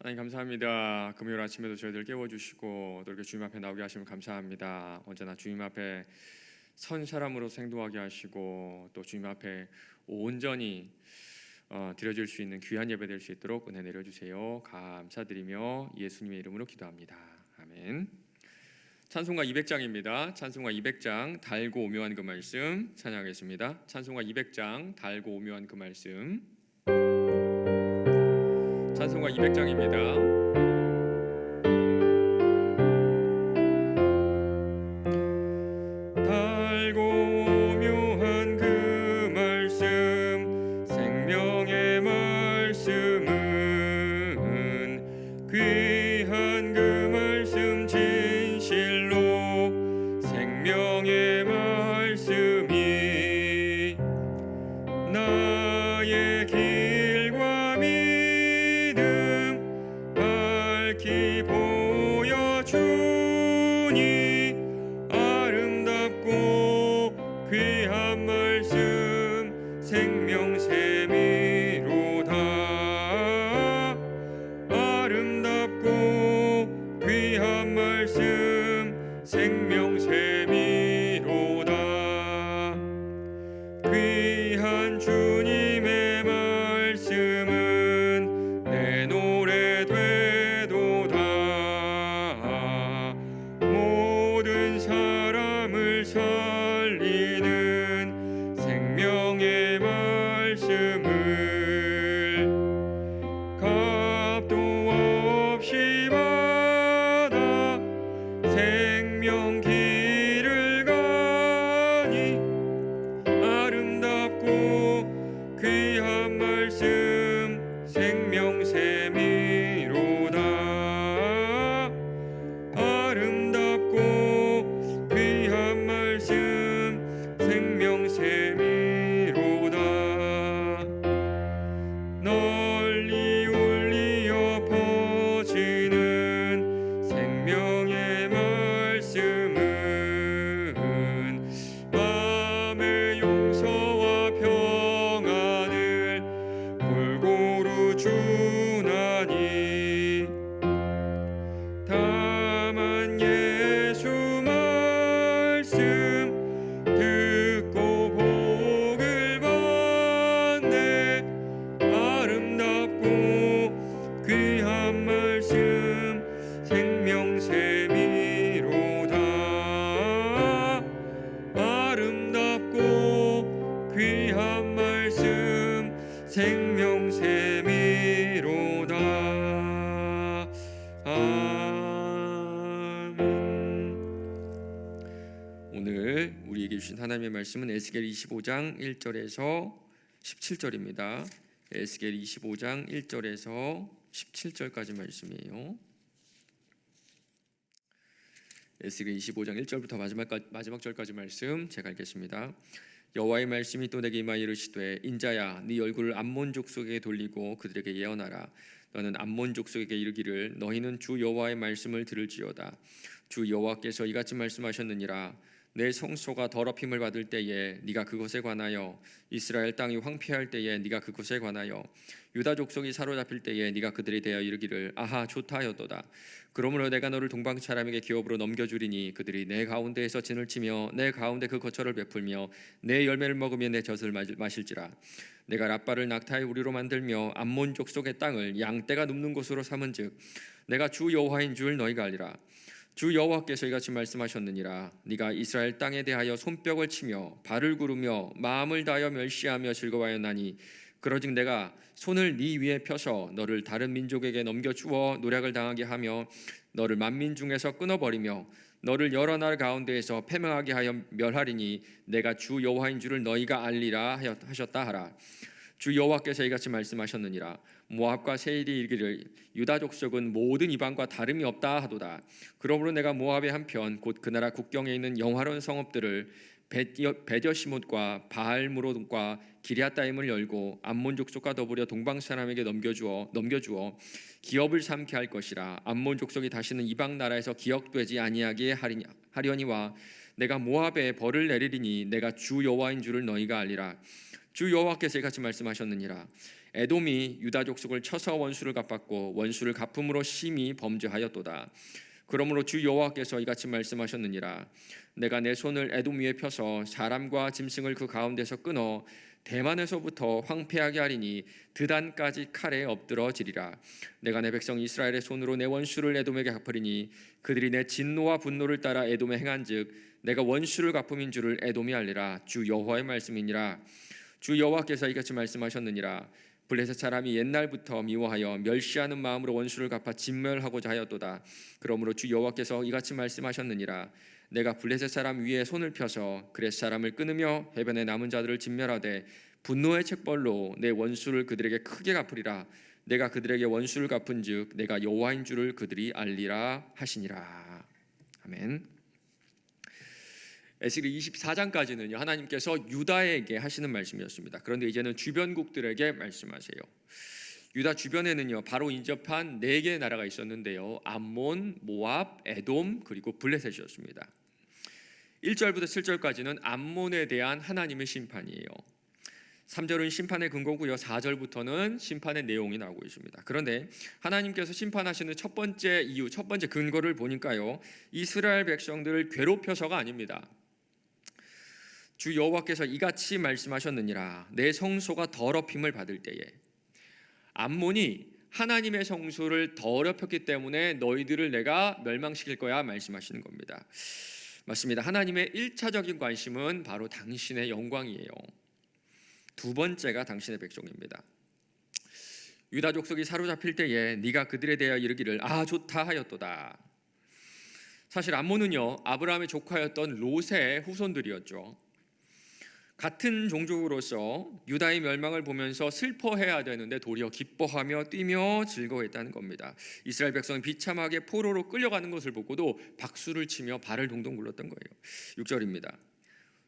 하나님 감사합니다. 금요일 아침에도 저희들 깨워주시고 또 이렇게 주님 앞에 나오게 하시면 감사합니다. 언제나 주님 앞에 선 사람으로 생동하게 하시고 또 주님 앞에 온전히 드려질 수 있는 귀한 예배 될 수 있도록 은혜 내려주세요. 감사드리며 예수님의 이름으로 기도합니다. 아멘. 찬송가 200장입니다. 찬송가 200장 달고 오묘한 그 말씀 찬양하겠습니다. 찬송가 200장 달고 오묘한 그 말씀. 찬송가 200장입니다. 달고 오묘한 그 말씀 생명의 말씀은 귀한 그 말씀 진실로 생명의 말씀이 나의 길과 믿음 밝히 보여주니 아름답고 귀한 말씀 생명샘이로다. 아름답고 귀한 말씀 생명샘이로다. 귀한 주님의 말씀은 내 노래 되도다. 모든 사람을 살리는 생명의 말씀을 값도 없이 받아 생명 길을 가니 아름답고 귀한 말씀 생명샘이로다. 아름답고 귀한 말씀 생명샘이로다. 널리 울리어 퍼지는 생명의 말씀은 마음의 용서와 평안을 골고루 주나니 다만 예수 말씀 듣고 복을 받네. 아름답고 귀한 말씀 생명샘이로다. 아름답고 귀한 말씀 생명샘이로다. 아멘. 오늘 우리에게 주신 하나님의 말씀은 에스겔 25장 1절에서 17절입니다. 에스겔 25장 1절에서 17절까지 말씀이에요. 에스겔 25장 1절부터 마지막 절까지 말씀 제가 읽겠습니다. 여호와의 말씀이 또 내게 임하여 이르시되 인자야 네 얼굴을 암몬 족속에게 돌리고 그들에게 예언하라. 너는 암몬 족속에게 이르기를 너희는 주 여호와의 말씀을 들을지어다. 주 여호와께서 이같이 말씀하셨느니라. 내 성소가 더럽힘을 받을 때에 네가 그것에 관하여 이스라엘 땅이 황폐할 때에 네가 그것에 관하여 유다 족속이 사로잡힐 때에 네가 그들에 대하여 이르기를 아하 좋다 하였도다. 그러므로 내가 너를 동방 사람에게 기업으로 넘겨주리니 그들이 내 가운데에서 진을 치며 내 가운데 그 거처를 베풀며 내 열매를 먹으며 내 젖을 마실지라. 내가 랍바를 낙타의 우리로 만들며 암몬 족속의 땅을 양떼가 눕는 곳으로 삼은즉 내가 주 여호와인 줄 너희가 알리라. 주 여호와께서 이같이 말씀하셨느니라. 네가 이스라엘 땅에 대하여 손뼉을 치며 발을 구르며 마음을 다하여 멸시하며 즐거워하였나니 그러즉 내가 손을 네 위에 펴서 너를 다른 민족에게 넘겨주어 노략을 당하게 하며 너를 만민 중에서 끊어버리며 너를 여러 나라 가운데에서 패망하게 하여 멸하리니 내가 주 여호와인 줄을 너희가 알리라 하셨다 하라. 주 여호와께서 이같이 말씀하셨느니라. 모압과 세일이 이르기를 유다 족속은 모든 이방과 다름이 없다 하도다. 그러므로 내가 모압의 한편 곧 그 나라 국경에 있는 영화로운 성읍들을 베저시못과 바알무롯과 기럇다임을 열고 암몬 족속과 더불어 동방 사람에게 넘겨주어 기업을 삼게 할 것이라. 암몬 족속이 다시는 이방 나라에서 기억되지 아니하게 하려니와 내가 모압에 벌을 내리리니 내가 주 여호와인 줄을 너희가 알리라. 주 여호와께서 이같이 말씀하셨느니라. 에돔이 유다 족속을 쳐서 원수를 갚았고 원수를 갚음으로 심히 범죄하였도다. 그러므로 주 여호와께서 이같이 말씀하셨느니라. 내가 내 손을 에돔 위에 펴서 사람과 짐승을 그 가운데서 끊어 대만에서부터 황폐하게 하리니 드단까지 칼에 엎드러지리라. 내가 내 백성 이스라엘의 손으로 내 원수를 에돔에게 갚으리니 그들이 내 진노와 분노를 따라 에돔에 행한즉 내가 원수를 갚음인 줄을 에돔이 알리라. 주 여호와의 말씀이니라. 주 여호와께서 이같이 말씀하셨느니라. 블레셋 사람이 옛날부터 미워하여 멸시하는 마음으로 원수를 갚아 진멸하고자 하였도다. 그러므로 주 여호와께서 이같이 말씀하셨느니라. 내가 블레셋 사람 위에 손을 펴서 그렛 사람을 끊으며 해변에 남은 자들을 진멸하되 분노의 책벌로 내 원수를 그들에게 크게 갚으리라. 내가 그들에게 원수를 갚은즉 내가 여호와인 줄을 그들이 알리라 하시니라. 아멘. 에스겔 24장까지는요 하나님께서 유다에게 하시는 말씀이었습니다. 그런데 이제는 주변국들에게 말씀하세요. 유다 주변에는요 바로 인접한 4개의 나라가 있었는데요, 암몬, 모압, 에돔 그리고 블레셋이었습니다. 1절부터 7절까지는 암몬에 대한 하나님의 심판이에요. 3절은 심판의 근거고요, 4절부터는 심판의 내용이 나오고 있습니다. 그런데 하나님께서 심판하시는 첫 번째 이유, 첫 번째 근거를 보니까요, 이스라엘 백성들을 괴롭혀서가 아닙니다. 주 여호와께서 이같이 말씀하셨느니라. 내 성소가 더럽힘을 받을 때에. 암몬이 하나님의 성소를 더럽혔기 때문에 너희들을 내가 멸망시킬 거야 말씀하시는 겁니다. 맞습니다. 하나님의 1차적인 관심은 바로 당신의 영광이에요. 두 번째가 당신의 백성입니다. 유다 족속이 사로잡힐 때에 네가 그들에 대하여 이르기를 아 좋다 하였도다. 사실 암몬은요 아브라함의 조카였던 롯의 후손들이었죠. 같은 종족으로서 유다의 멸망을 보면서 슬퍼해야 되는데 도리어 기뻐하며 뛰며 즐거워했다는 겁니다. 이스라엘 백성은 비참하게 포로로 끌려가는 것을 보고도 박수를 치며 발을 동동 굴렀던 거예요. 6절입니다.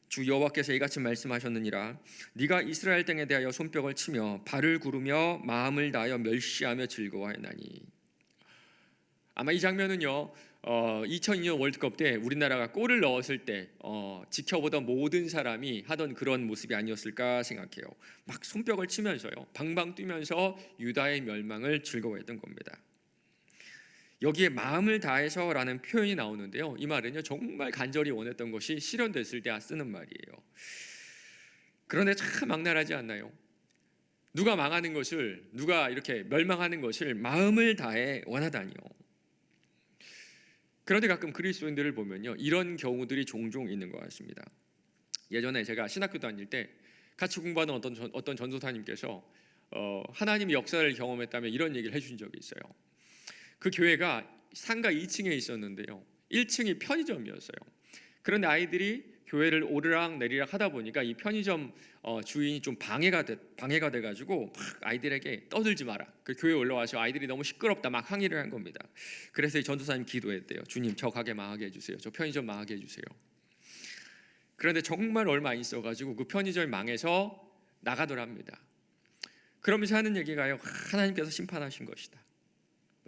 주 여호와께서 이같이 말씀하셨느니라. 네가 이스라엘 땅에 대하여 손뼉을 치며 발을 구르며 마음을 다하여 멸시하며 즐거워하나니. 아마 이 장면은요 2002년 월드컵 때 우리나라가 골을 넣었을 때 지켜보던 모든 사람이 하던 그런 모습이 아니었을까 생각해요. 막 손뼉을 치면서요 방방 뛰면서 유다의 멸망을 즐거워했던 겁니다. 여기에 마음을 다해서라는 표현이 나오는데요, 이 말은요 정말 간절히 원했던 것이 실현됐을 때 쓰는 말이에요. 그런데 참 악랄하지 않나요? 누가 망하는 것을, 누가 이렇게 멸망하는 것을 마음을 다해 원하다니요. 그런데 가끔 그리스도인들을 보면요 이런 경우들이 종종 있는 것 같습니다. 예전에 제가 신학교 다닐 때 같이 공부하던 어떤 전도사님께서 하나님의 역사를 경험했다며 이런 얘기를 해준 적이 있어요. 그 교회가 상가 2층에 있었는데요 1층이 편의점이었어요. 그런데 아이들이 교회를 오르락 내리락 하다 보니까 이 편의점 주인이 좀 방해가 돼가지고 막 아이들에게 떠들지 마라. 그 교회 올라와서 아이들이 너무 시끄럽다 막 항의를 한 겁니다. 그래서 이 전도사님 기도했대요. 주님 저 가게 망하게 해주세요. 저 편의점 망하게 해주세요. 그런데 정말 얼마 안 있어가지고 그 편의점이 망해서 나가더랍니다. 그러면서 하는 얘기가요, 하나님께서 심판하신 것이다,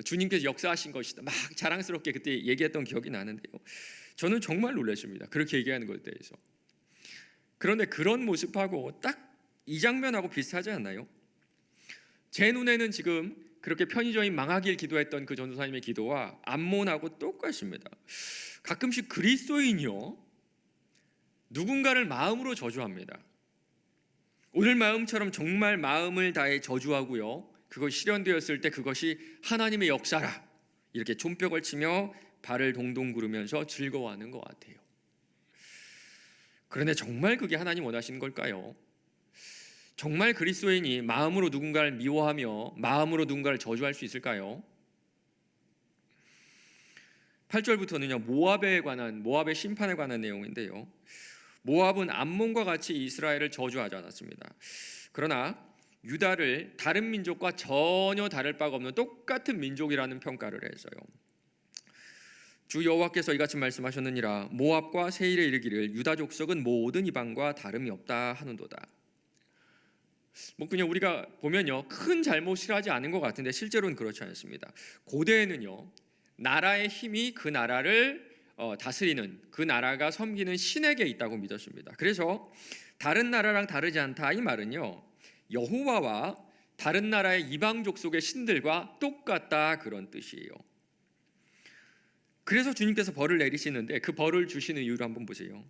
주님께서 역사하신 것이다, 막 자랑스럽게 그때 얘기했던 기억이 나는데요, 저는 정말 놀랐습니다. 그렇게 얘기하는 것에 대해서. 그런데 그런 모습하고 딱 이 장면하고 비슷하지 않나요? 제 눈에는 지금 그렇게 편의점이 망하길 기도했던 그 전도사님의 기도와 암몬하고 똑같습니다. 가끔씩 그리스도인이요 누군가를 마음으로 저주합니다. 오늘 마음처럼 정말 마음을 다해 저주하고요, 그것이 실현되었을 때 그것이 하나님의 역사라 이렇게 손뼉을 치며 발을 동동 구르면서 즐거워하는 것 같아요. 그런데 정말 그게 하나님 원하시는 걸까요? 정말 그리스도인이 마음으로 누군가를 미워하며 마음으로 누군가를 저주할 수 있을까요? 8절부터는요 모압의 심판에 관한 내용인데요, 모압은 암몬과 같이 이스라엘을 저주하지 않았습니다. 그러나 유다를 다른 민족과 전혀 다를 바가 없는 똑같은 민족이라는 평가를 했어요. 주 여호와께서 이같이 말씀하셨느니라. 모압과 세일에 이르기를 유다 족속은 모든 이방과 다름이 없다 하는도다. 그냥 우리가 보면요 큰 잘못을 하지 않은 것 같은데 실제로는 그렇지 않습니다. 고대에는요 나라의 힘이 그 나라를 다스리는, 그 나라가 섬기는 신에게 있다고 믿었습니다. 그래서 다른 나라랑 다르지 않다 이 말은요 여호와와 다른 나라의 이방 족속의 신들과 똑같다, 그런 뜻이에요. 그래서 주님께서 벌을 내리시는데 그 벌을 주시는 이유를 한번 보세요.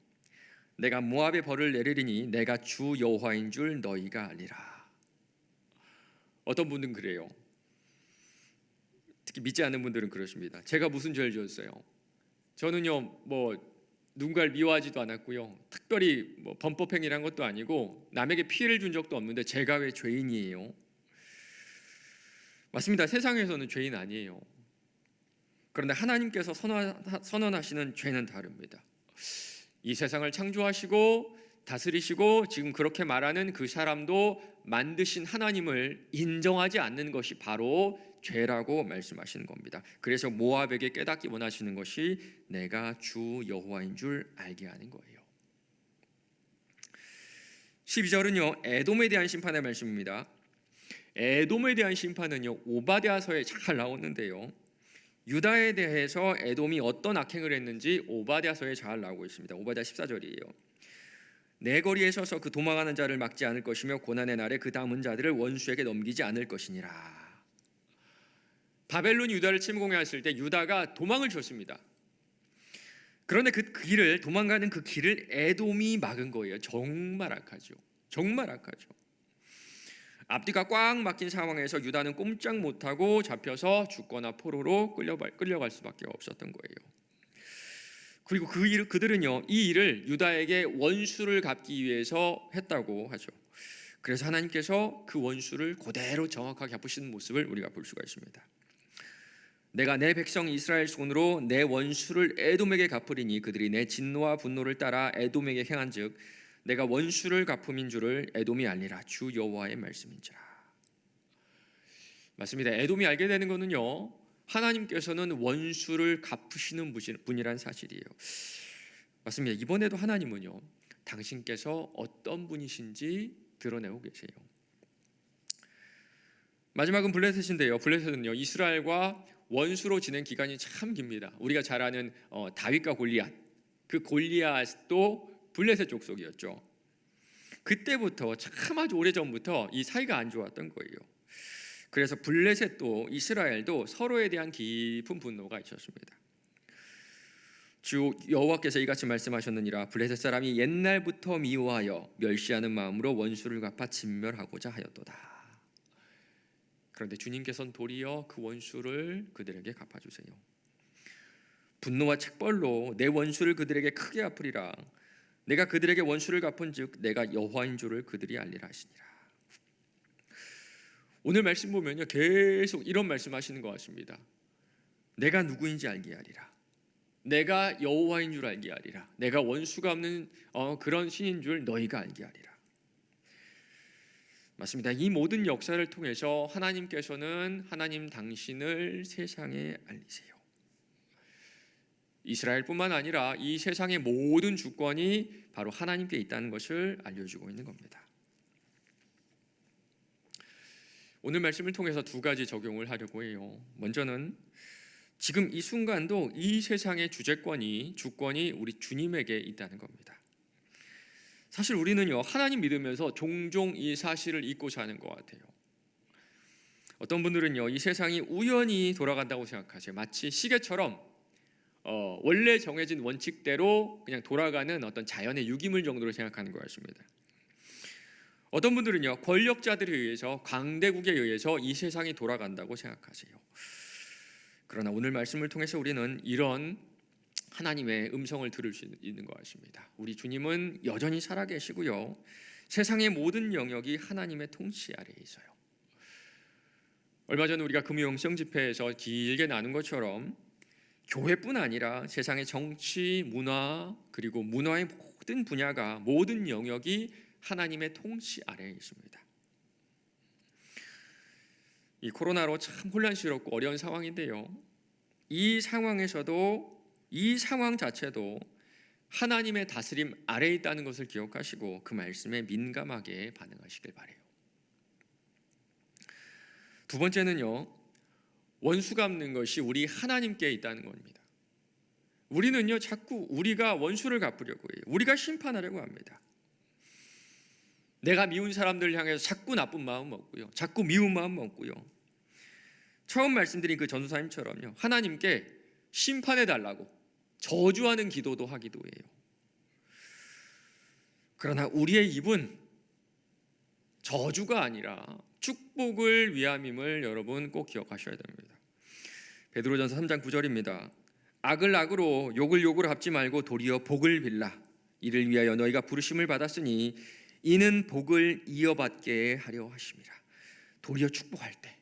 내가 모압의 벌을 내리리니 내가 주 여호와인 줄 너희가 알리라. 어떤 분은 그래요. 특히 믿지 않는 분들은 그러십니다. 제가 무슨 죄를 지었어요? 저는요 누군가를 미워하지도 않았고요, 특별히 범법행위란 것도 아니고 남에게 피해를 준 적도 없는데 제가 왜 죄인이에요? 맞습니다. 세상에서는 죄인 아니에요. 그런데 하나님께서 선언하시는 죄는 다릅니다. 이 세상을 창조하시고 다스리시고 지금 그렇게 말하는 그 사람도 만드신 하나님을 인정하지 않는 것이 바로 죄라고 말씀하시는 겁니다. 그래서 모압에게 깨닫기 원하시는 것이 내가 주 여호와인 줄 알게 하는 거예요. 12절은요 에돔에 대한 심판의 말씀입니다. 에돔에 대한 심판은요 오바댜서에 잘 나오는데요, 유다에 대해서 에돔이 어떤 악행을 했는지 오바댜서에 잘 나오고 있습니다. 오바댜 14절이에요. 내 거리에 서서 그 도망하는 자를 막지 않을 것이며 고난의 날에 그 남은 자들을 원수에게 넘기지 않을 것이니라. 바벨론이 유다를 침공했을 때 유다가 도망을 쳤습니다. 그런데 그 길을, 도망가는 그 길을 에돔이 막은 거예요. 정말 악하죠. 정말 악하죠. 앞뒤가 꽉 막힌 상황에서 유다는 꼼짝 못하고 잡혀서 죽거나 포로로 끌려갈 수밖에 없었던 거예요. 그리고 그들은요 이 일을 유다에게 원수를 갚기 위해서 했다고 하죠. 그래서 하나님께서 그 원수를 그대로 정확하게 갚으시는 모습을 우리가 볼 수가 있습니다. 내가 내 백성 이스라엘 손으로 내 원수를 에돔에게 갚으리니 그들이 내 진노와 분노를 따라 에돔에게 행한즉 내가 원수를 갚음인 줄을 에돔이 알리라. 주 여호와의 말씀인지라. 맞습니다. 에돔이 알게 되는 것은요 하나님께서는 원수를 갚으시는 분이란 사실이에요. 맞습니다. 이번에도 하나님은요 당신께서 어떤 분이신지 드러내고 계세요. 마지막은 블레셋인데요, 블레셋은요 이스라엘과 원수로 지낸 기간이 참 깁니다. 우리가 잘 아는 다윗과 골리앗, 그 골리앗도 블레셋 족속이었죠. 그때부터 참 아주 오래전부터 이 사이가 안 좋았던 거예요. 그래서 블레셋도 이스라엘도 서로에 대한 깊은 분노가 있었습니다. 주 여호와께서 이같이 말씀하셨느니라. 블레셋 사람이 옛날부터 미워하여 멸시하는 마음으로 원수를 갚아 진멸하고자 하였도다. 그런데 주님께서는 도리어 그 원수를 그들에게 갚아주세요. 분노와 책벌로 내 원수를 그들에게 크게 갚으리라. 내가 그들에게 원수를 갚은즉 내가 여호와인 줄을 그들이 알리라 하시니라. 오늘 말씀 보면요 계속 이런 말씀하시는 것 같습니다. 내가 누구인지 알게 하리라. 내가 여호와인 줄 알게 하리라. 내가 원수가 없는 그런 신인 줄 너희가 알게 하리라. 맞습니다. 이 모든 역사를 통해서 하나님께서는 하나님 당신을 세상에 알리세요. 이스라엘뿐만 아니라 이 세상의 모든 주권이 바로 하나님께 있다는 것을 알려주고 있는 겁니다. 오늘 말씀을 통해서 두 가지 적용을 하려고 해요. 먼저는 지금 이 순간도 이 세상의 주권이 우리 주님에게 있다는 겁니다. 사실 우리는요 하나님 믿으면서 종종 이 사실을 잊고 사는 것 같아요. 어떤 분들은요 이 세상이 우연히 돌아간다고 생각하세요. 마치 시계처럼 원래 정해진 원칙대로 그냥 돌아가는 어떤 자연의 유기물 정도로 생각하는 것 같습니다. 어떤 분들은요 권력자들에 의해서, 강대국에 의해서 이 세상이 돌아간다고 생각하세요. 그러나 오늘 말씀을 통해서 우리는 이런 하나님의 음성을 들을 수 있는 것 같습니다. 우리 주님은 여전히 살아계시고요 세상의 모든 영역이 하나님의 통치 아래에 있어요. 얼마 전에 우리가 금요영성 집회에서 길게 나눈 것처럼 교회뿐 아니라 세상의 정치, 문화, 그리고 문화의 모든 분야가, 모든 영역이 하나님의 통치 아래에 있습니다. 이 코로나로 참 혼란스럽고 어려운 상황인데요 이 상황에서도, 이 상황 자체도 하나님의 다스림 아래에 있다는 것을 기억하시고 그 말씀에 민감하게 반응하시길 바라요. 두 번째는요 원수 갚는 것이 우리 하나님께 있다는 겁니다. 우리는요 자꾸 우리가 원수를 갚으려고 해요. 우리가 심판하려고 합니다. 내가 미운 사람들을 향해서 자꾸 나쁜 마음 먹고요, 자꾸 미운 마음 먹고요. 처음 말씀드린 그 전도사님처럼요, 하나님께 심판해 달라고 저주하는 기도도 하기도 해요. 그러나 우리의 입은 저주가 아니라 축복을 위함임을 여러분 꼭 기억하셔야 됩니다. 베드로전서 3장 9절입니다. 악을 악으로 욕을 욕으로 갚지 말고 도리어 복을 빌라. 이를 위하여 너희가 부르심을 받았으니 이는 복을 이어받게 하려 하심이라. 도리어 축복할 때,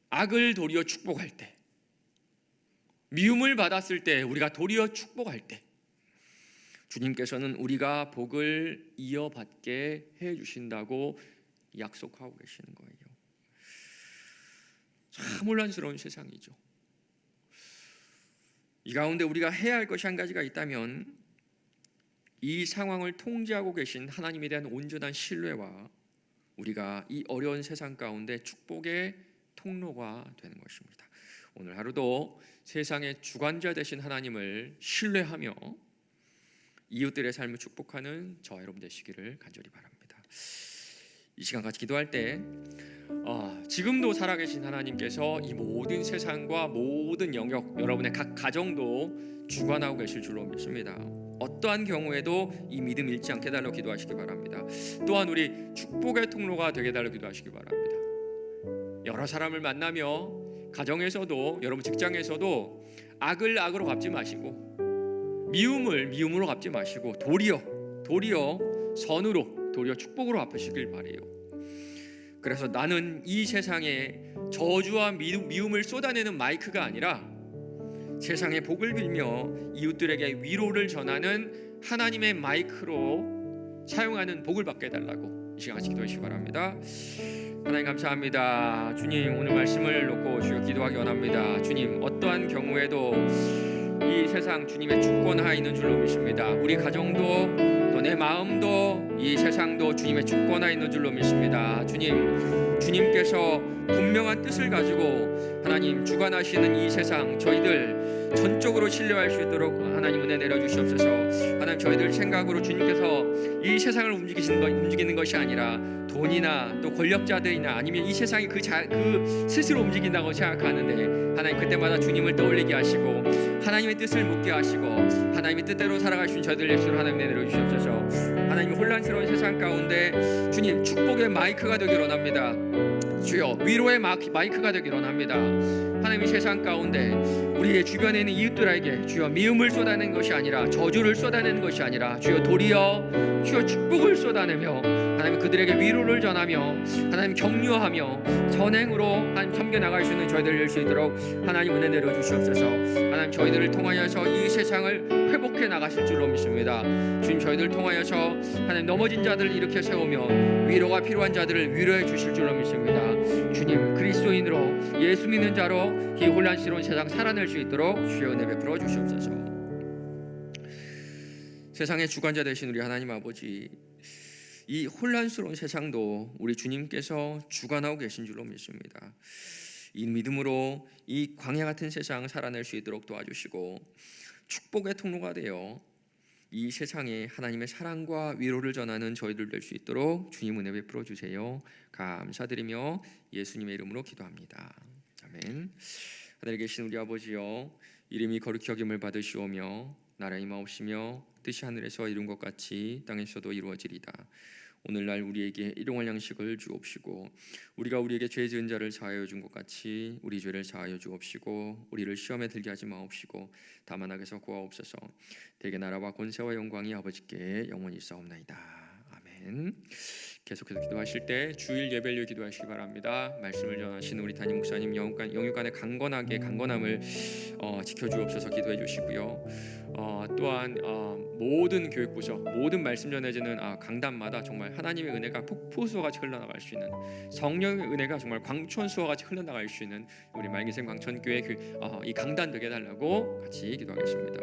악을 도리어 축복할 때, 미움을 받았을 때 우리가 도리어 축복할 때 주님께서는 우리가 복을 이어받게 해주신다고 약속하고 계시는 거예요. 참 혼란스러운 세상이죠. 이 가운데 우리가 해야 할 것이 한 가지가 있다면 이 상황을 통제하고 계신 하나님에 대한 온전한 신뢰와 우리가 이 어려운 세상 가운데 축복의 통로가 되는 것입니다. 오늘 하루도 세상의 주관자 되신 하나님을 신뢰하며 이웃들의 삶을 축복하는 저와 여러분 되시기를 간절히 바랍니다. 이 시간 같이 기도할 때 지금도 살아계신 하나님께서 이 모든 세상과 모든 영역, 여러분의 각 가정도 주관하고 계실 줄로 믿습니다. 어떠한 경우에도 이 믿음 잃지 않게 달라고 기도하시기 바랍니다. 또한 우리 축복의 통로가 되게 달라고 기도하시기 바랍니다. 여러 사람을 만나며 가정에서도, 여러분 직장에서도 악을 악으로 갚지 마시고 미움을 미움으로 갚지 마시고 도리어 선으로, 도리어 축복으로 갚으시길 바래요. 그래서 나는 이 세상에 저주와 미움을 쏟아내는 마이크가 아니라 세상에 복을 빌며 이웃들에게 위로를 전하는 하나님의 마이크로 사용하는 복을 받게 해달라고 이 시간 같이 기도해 주시기 바랍니다. 하나님 감사합니다. 주님, 오늘 말씀을 놓고 주여 기도하기 원합니다. 주님, 어떠한 경우에도 이 세상 주님의 주권하에 있는 줄로 믿습니다. 우리 가정도 또 내 마음도 이 세상도 주님의 주권하에 있는 줄로 믿습니다. 주님께서 분명한 뜻을 가지고 하나님 주관하시는 이 세상 저희들 전적으로 신뢰할 수 있도록 하나님 은혜 내려주시옵소서. 하나님, 저희들 생각으로 주님께서 이 세상을 움직이는 것이 아니라 돈이나 또 권력자들이나 아니면 이 세상이 그 스스로 움직인다고 생각하는데 하나님, 그때마다 주님을 떠올리게 하시고 하나님의 뜻을 묻게 하시고 하나님의 뜻대로 살아갈 수 있는 저희들 예수로 하나님 내려주시옵소서. 하나님, 혼란스러운 세상 가운데 주님 축복의 마이크가 되기를 원합니다. 주여, 위로의 마이크가 되기를 원합니다. 하나님의 세상 가운데 우리의 주변에 있는 이웃들에게 주여 미움을 쏟아내는 것이 아니라 저주를 쏟아내는 것이 아니라 주여 도리어 주여 축복을 쏟아내며 하나님 그들에게 위로를 전하며 하나님 격려하며 선행으로 하나님 섬겨나갈 수 있는 저희들 될 수 있도록 하나님 은혜 내려주시옵소서. 하나님, 저희들을 통하여서 이 세상을 회복해 나가실 줄로 믿습니다. 주님, 저희들을 통하여서 하나님 넘어진 자들을 일으켜 세우며 위로가 필요한 자들을 위로해 주실 줄로 믿습니다. 주님, 그리스도인으로 예수 믿는 자로 이 혼란스러운 세상 살아낼 수 있도록 주여 은혜 베풀어 주시옵소서. 세상의 주관자 되신 우리 하나님 아버지, 이 혼란스러운 세상도 우리 주님께서 주관하고 계신 줄로 믿습니다. 이 믿음으로 이 광야 같은 세상 살아낼 수 있도록 도와주시고 축복의 통로가 되어 이 세상에 하나님의 사랑과 위로를 전하는 저희들 될 수 있도록 주님 은혜 베풀어 주세요. 감사드리며 예수님의 이름으로 기도합니다. 아멘. 하늘에 계신 우리 아버지여, 이름이 거룩히 여김을 받으시오며 나라의 임하옵시며 뜻이 하늘에서 이룬 것 같이 땅에서도 이루어지리다. 오늘날 우리에게 일용할 양식을 주옵시고 우리가 우리에게 죄 지은 자를 사하여 준 것 같이 우리 죄를 사하여 주옵시고 우리를 시험에 들게 하지 마옵시고 다만 악에서 구하옵소서. 대개 나라와 권세와 영광이 아버지께 영원히 있사옵나이다. 아멘. 계속해서 기도하실 때 주일 예배를 기도하시기 바랍니다. 말씀을 전하시는 우리 담임 목사님 영육간의 강건함을 지켜주옵소서 기도해 주시고요. 또한 모든 교육부서 모든 말씀 전해지는 강단마다 정말 하나님의 은혜가 폭포수와같이 흘러나갈 수 있는, 성령의 은혜가 정말 광천수와같이 흘러나갈 수 있는 우리 말기생 광천교회 이 강단 되게 해달라고 같이 기도하겠습니다.